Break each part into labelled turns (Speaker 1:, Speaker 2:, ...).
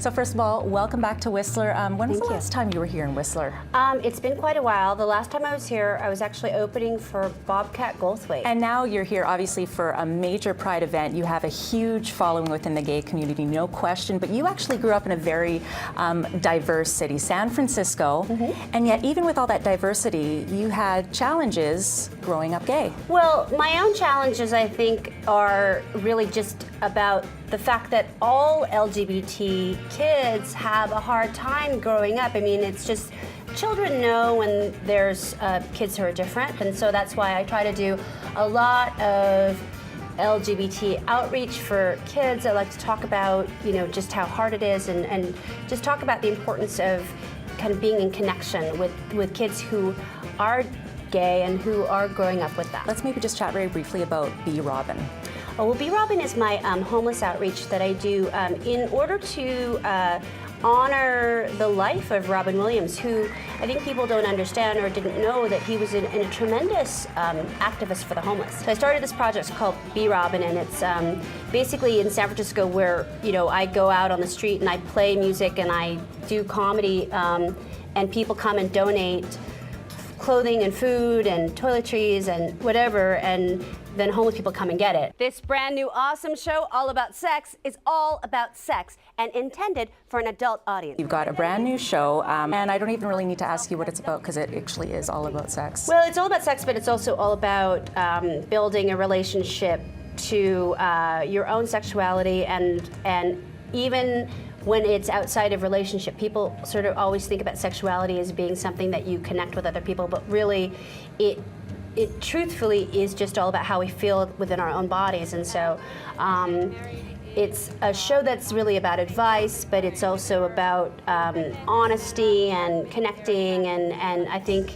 Speaker 1: So first of all, welcome back to Whistler. When was the last time you were here in Whistler?
Speaker 2: It's been quite a while. The last time I was here, I was actually opening for Bobcat Goldthwait.
Speaker 1: And now you're here obviously for a major Pride event. You have a huge following within the gay community, no question, but you actually grew up in a very diverse city, San Francisco, and yet even with all that diversity, you had challenges growing up gay.
Speaker 2: Well, my own challenges, I think, are really just about the fact that all LGBT kids have a hard time growing up. I mean, it's just, children know when there's kids who are different, and so that's why I try to do a lot of LGBT outreach for kids. I like to talk about, you know, just how hard it is and just talk about the importance of kind of being in connection with kids who are gay and who are growing up with that.
Speaker 1: Let's maybe just chat very briefly about Be Robin.
Speaker 2: Oh, well, Be Robin is my homeless outreach that I do in order to honor the life of Robin Williams, who I think people don't understand or didn't know that he was a tremendous activist for the homeless. So I started this project called Be Robin, and it's basically in San Francisco where, you know, I go out on the street and I play music and I do comedy, and people come and donate clothing and food and toiletries and whatever, and then homeless people come and get it. This brand new awesome show, all about sex, is all about sex and intended for an adult audience.
Speaker 1: You've got a brand new show, and I don't even really need to ask you what it's about because it actually is all about sex.
Speaker 2: Well, it's all about sex, but it's also all about building a relationship to your own sexuality, and even when it's outside of relationship, people sort of always think about sexuality as being something that you connect with other people, but really it truthfully is just all about how we feel within our own bodies. And so it's a show that's really about advice, but it's also about honesty and connecting, and I think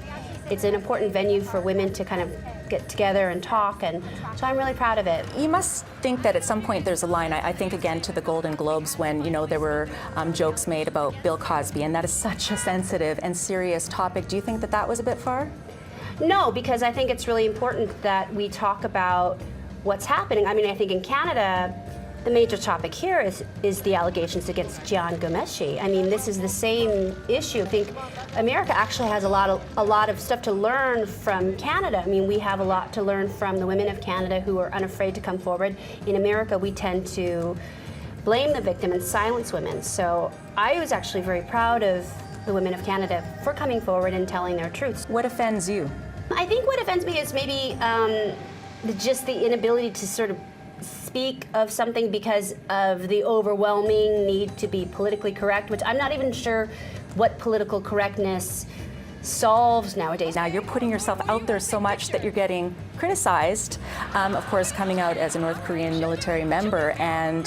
Speaker 2: it's an important venue for women to kind of get together and talk, and so I'm really proud of it.
Speaker 1: You must think that at some point there's a line, I think again to the Golden Globes when, you know, there were jokes made about Bill Cosby, and that is such a sensitive and serious topic. Do you think that that was a bit far?
Speaker 2: No, because I think it's really important that we talk about what's happening. I mean, I think in Canada, the major topic here is the allegations against Gian Gomeshi. I mean, this is the same issue. I think America actually has a lot of stuff to learn from Canada. I mean, we have a lot to learn from the women of Canada who are unafraid to come forward. In America, we tend to blame the victim and silence women. So I was actually very proud of the women of Canada for coming forward and telling their truths.
Speaker 1: What offends you?
Speaker 2: I think what offends me is maybe just the inability to sort of speak of something because of the overwhelming need to be politically correct, which I'm not even sure what political correctness solves nowadays.
Speaker 1: Now you're putting yourself out there so much that you're getting criticized, of course coming out as a North Korean military member, and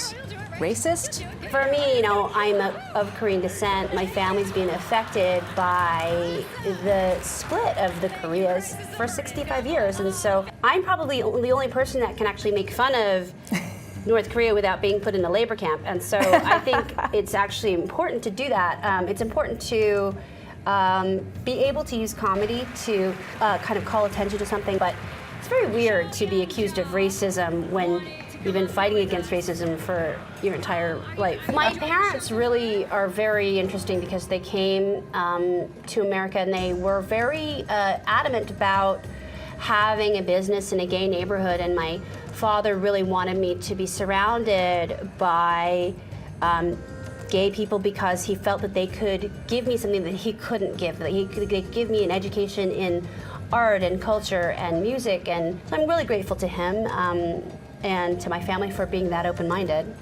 Speaker 1: racist?
Speaker 2: For me, you know, I'm of Korean descent. My family's been affected by the split of the Koreas for 65 years, and so I'm probably the only person that can actually make fun of North Korea without being put in a labor camp, and so I think it's actually important to do that. It's important to be able to use comedy to kind of call attention to something, but it's very weird to be accused of racism when you've been fighting against racism for your entire life. My parents really are very interesting because they came to America and they were very adamant about having a business in a gay neighborhood, and my father really wanted me to be surrounded by gay people because he felt that they could give me something that he couldn't give, that he could give me an education in art and culture and music, and so I'm really grateful to him and to my family for being that open-minded.